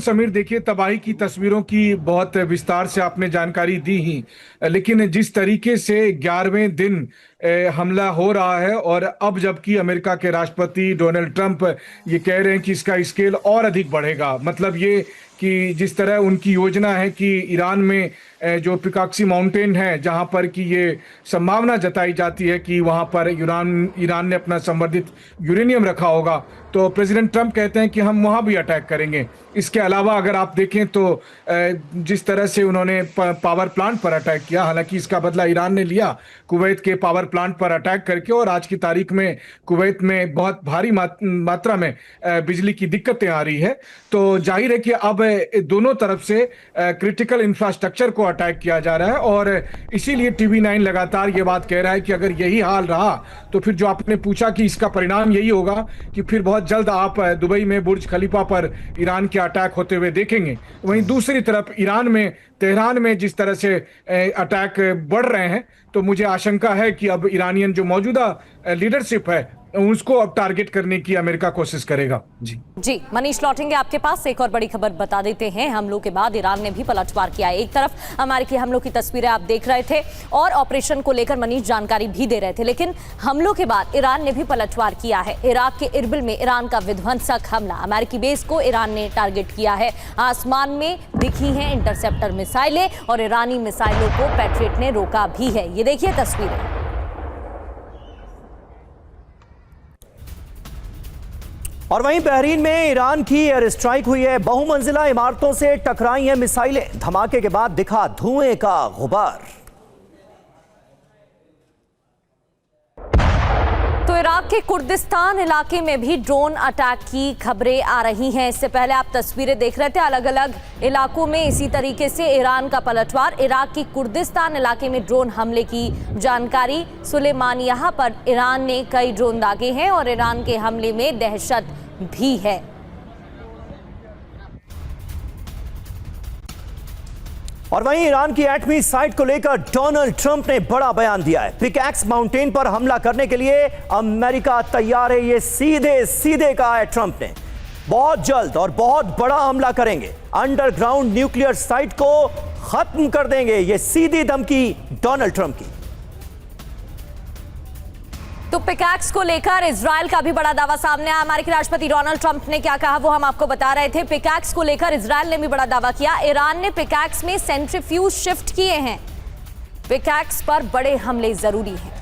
समीर, देखिए, तबाही की तस्वीरों की बहुत विस्तार से आपने जानकारी दी ही, लेकिन जिस तरीके से 11वें दिन हमला हो रहा है, और अब जबकि अमेरिका के राष्ट्रपति डोनाल्ड ट्रंप ये कह रहे हैं कि इसका स्केल और अधिक बढ़ेगा, मतलब ये कि जिस तरह उनकी योजना है कि ईरान में जो पिकाक्सी माउंटेन है, जहां पर कि ये संभावना जताई जाती है कि वहां पर ईरान ने अपना संवर्धित यूरेनियम रखा होगा, तो प्रेसिडेंट ट्रंप कहते हैं कि हम वहां भी अटैक करेंगे। इसके अलावा अगर आप देखें तो जिस तरह से उन्होंने पावर प्लांट पर अटैक किया, हालांकि इसका बदला ईरान ने लिया कुवैत के पावर प्लांट पर अटैक करके, और आज की तारीख में कुवैत में बहुत भारी मात्रा में बिजली की दिक्कतें आ रही है। तो जाहिर है कि अब दोनों तरफ से क्रिटिकल इंफ्रास्ट्रक्चर को अटैक किया जा रहा है, और इसीलिए TV9 लगातार ये बात कह रहा है कि अगर यही हाल रहा तो फिर जो आपने पूछा कि इसका परिणाम यही होगा कि फिर बहुत जल्द आप दुबई में बुर्ज खलीफा पर ईरान के अटैक होते हुए देखेंगे। वहीं दूसरी तरफ ईरान में तेहरान में जिस तरह से अटैक बढ़ रहे हैं, तो मुझे आशंका है कि अब ईरानियन जो मौजूदा लीडरशिप है उसको अब टारगेट करने की अमेरिका कोशिश करेगा। जी मनीष, लौटेंगे आपके पास। एक और बड़ी खबर बता देते हैं। हमलों के बाद ईरान ने भी पलटवार किया है। एक तरफ अमेरिकी हमलों की तस्वीरें आप देख रहे थे और ऑपरेशन को लेकर मनीष जानकारी भी दे रहे थे, लेकिन हमलों के बाद ईरान ने भी पलटवार किया है। इराक के इरबिल में ईरान का विध्वंसक हमला, अमेरिकी बेस को ईरान ने टारगेट किया है। आसमान में दिखी हैं इंटरसेप्टर मिसाइलें और ईरानी मिसाइलों को पैट्रियट ने रोका भी है। ये देखिए तस्वीरें। और वहीं बहरीन में ईरान की एयर स्ट्राइक हुई है। बहुमंजिला इमारतों से टकराई हैं मिसाइलें। धमाके के बाद दिखा धुएं का गुबार। तो इराक के कुर्दिस्तान इलाके में भी ड्रोन अटैक की खबरें आ रही हैं। इससे पहले आप तस्वीरें देख रहे थे, अलग अलग इलाकों में इसी तरीके से ईरान का पलटवार। इराक की कुर्दिस्तान इलाके में ड्रोन हमले की जानकारी। सुलेमानिया पर ईरान ने कई ड्रोन दागे हैं और ईरान के हमले में दहशत भी है। और वहीं ईरान की एटमी साइट को लेकर डोनाल्ड ट्रंप ने बड़ा बयान दिया है। पिकैक्स माउंटेन पर हमला करने के लिए अमेरिका तैयार है, ये सीधे सीधे कहा है ट्रंप ने। बहुत जल्द और बहुत बड़ा हमला करेंगे, अंडरग्राउंड न्यूक्लियर साइट को खत्म कर देंगे, ये सीधी धमकी डोनाल्ड ट्रंप की। तो पिकैक्स को लेकर इजराइल का भी बड़ा दावा सामने आया। अमेरिकी राष्ट्रपति डोनाल्ड ट्रंप ने क्या कहा वो हम आपको बता रहे थे। पिकैक्स को लेकर इजराइल ने भी बड़ा दावा किया। ईरान ने पिकैक्स में सेंट्रीफ्यूज शिफ्ट किए हैं। पिकैक्स पर बड़े हमले जरूरी हैं।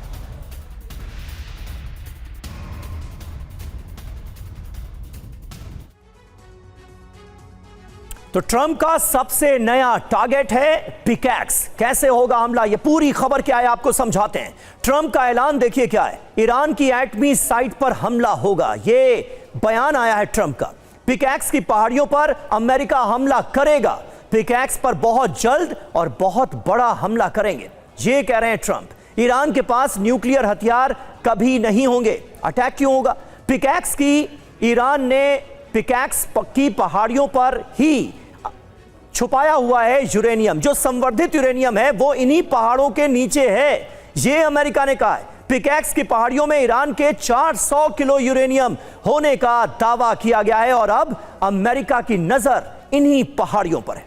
तो ट्रंप का सबसे नया टारगेट है पिकैक्स। कैसे होगा हमला, ये पूरी खबर क्या है आपको समझाते हैं। ट्रंप का ऐलान देखिए क्या है। ईरान की एटमी साइट पर हमला होगा, ये बयान आया है ट्रंप का। पिकैक्स की पहाड़ियों पर अमेरिका हमला करेगा। पिकैक्स पर बहुत जल्द और बहुत बड़ा हमला करेंगे, ये कह रहे हैं ट्रंप। ईरान के पास न्यूक्लियर हथियार कभी नहीं होंगे। अटैक क्यों होगा? पिकैक्स की ईरान ने पिकैक्स की पहाड़ियों पर ही छुपाया हुआ है यूरेनियम। जो संवर्धित यूरेनियम है वो इन्हीं पहाड़ों के नीचे है, ये अमेरिका ने कहा है। पिकैक्स की पहाड़ियों में ईरान के 400 किलो यूरेनियम होने का दावा किया गया है, और अब अमेरिका की नजर इन्हीं पहाड़ियों पर है।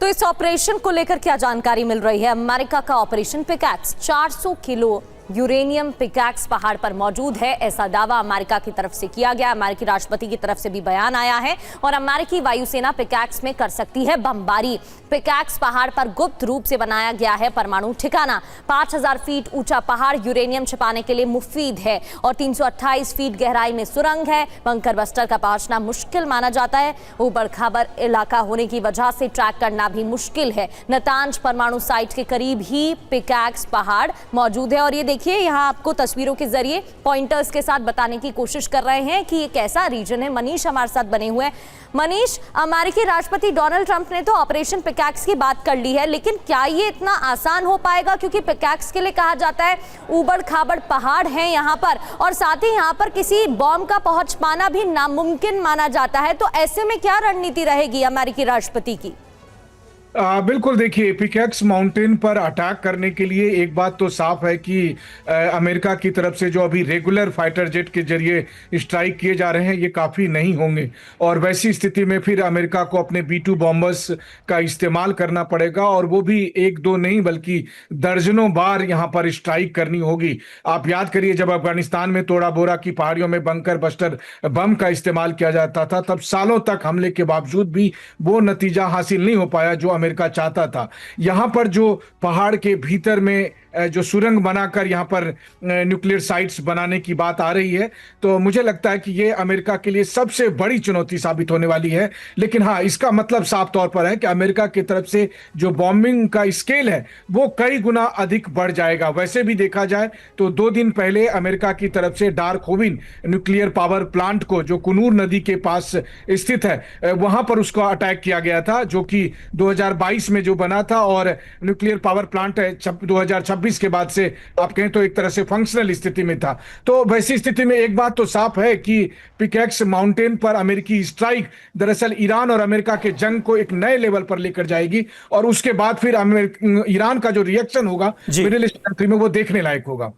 तो इस ऑपरेशन को लेकर क्या जानकारी मिल रही है? अमेरिका का operation pickaxe, 400 kilo uranium pickaxe पहाड़ पर मौजूद है, ऐसा दावा अमेरिका की तरफ से किया गया। अमेरिकी राष्ट्रपति की तरफ से भी बयान आया है, और अमेरिकी वायुसेना पिकैक्स में कर सकती है बमबारी। पिकैक्स पहाड़ पर गुप्त रूप से बनाया गया है परमाणु ठिकाना। 5000 फीट ऊंचा पहाड़ यूरेनियम छिपाने के लिए मुफीद है, और 328 फीट गहराई में सुरंग है। बंकर बस्टर का पहुंचना मुश्किल माना जाता है। ऊबड़ खाबड़ इलाका होने की वजह से ट्रैक करना भी मुश्किल है। नतांज परमाणु साइट के करीब ही पिकैक्स पहाड़ मौजूद है, और ये देखिए यहाँ आपको तस्वीरों के जरिए पॉइंटर्स के साथ बताने की कोशिश कर रहे हैं कि ये कैसा रीजन है। मनीष हमारे साथ बने हुए हैं। मनीष, अमेरिकी राष्ट्रपति डोनाल्ड ट्रंप ने तो ऑपरेशन पिकैक्स की बात कर ली है, लेकिन क्या ये इतना आसान हो पाएगा? क्योंकि पिकैक्स के लिए कहा जाता है ऊबड़ खाबड़ पहाड़ हैं यहाँ पर, और साथ ही यहाँ पर किसी बॉम्ब का पहुंच पाना भी नामुमकिन माना जाता है। तो ऐसे में क्या रणनीति रहेगी अमेरिकी राष्ट्रपति की? बिल्कुल, देखिए पिकेक्स माउंटेन पर अटैक करने के लिए एक बात तो साफ है कि अमेरिका की तरफ से जो अभी रेगुलर फाइटर जेट के जरिए स्ट्राइक किए जा रहे हैं ये काफ़ी नहीं होंगे, और वैसी स्थिति में फिर अमेरिका को अपने B-2 बॉम्बर्स का इस्तेमाल करना पड़ेगा, और वो भी एक दो नहीं बल्कि दर्जनों बार यहाँ पर स्ट्राइक करनी होगी। आप याद करिए, जब अफगानिस्तान में तोड़ा बोरा की पहाड़ियों में बंकर बस्टर बम का इस्तेमाल किया जाता था, तब सालों तक हमले के बावजूद भी वो नतीजा हासिल नहीं हो पाया जो अमेरिका चाहता था। यहां पर जो पहाड़ के भीतर में जो सुरंग बनाकर यहां पर न्यूक्लियर साइट्स बनाने की बात आ रही है, तो मुझे लगता है कि ये अमेरिका के लिए सबसे बड़ी चुनौती साबित होने वाली है। लेकिन हाँ, इसका मतलब साफ तौर पर है कि अमेरिका की तरफ से जो बॉम्बिंग का स्केल है वो कई गुना अधिक बढ़ जाएगा। वैसे भी देखा जाए तो 2 दिन पहले अमेरिका की तरफ से डार्कहोविन न्यूक्लियर पावर प्लांट को, जो कुनूर नदी के पास स्थित है, वहां पर उसको अटैक किया गया था, जो कि 2022 में जो बना था, और न्यूक्लियर पावर प्लांट 2026 के बाद से आप कहें तो एक तरह से फंक्शनल स्थिति में था। तो वैसी स्थिति में एक बात तो साफ है कि पिकेक्स माउंटेन पर अमेरिकी स्ट्राइक दरअसल ईरान और अमेरिका के जंग को एक नए लेवल पर लेकर जाएगी, और उसके बाद फिर ईरान का जो रिएक्शन होगा मिडिल ईस्ट कंट्री में वो देखने लायक होगा।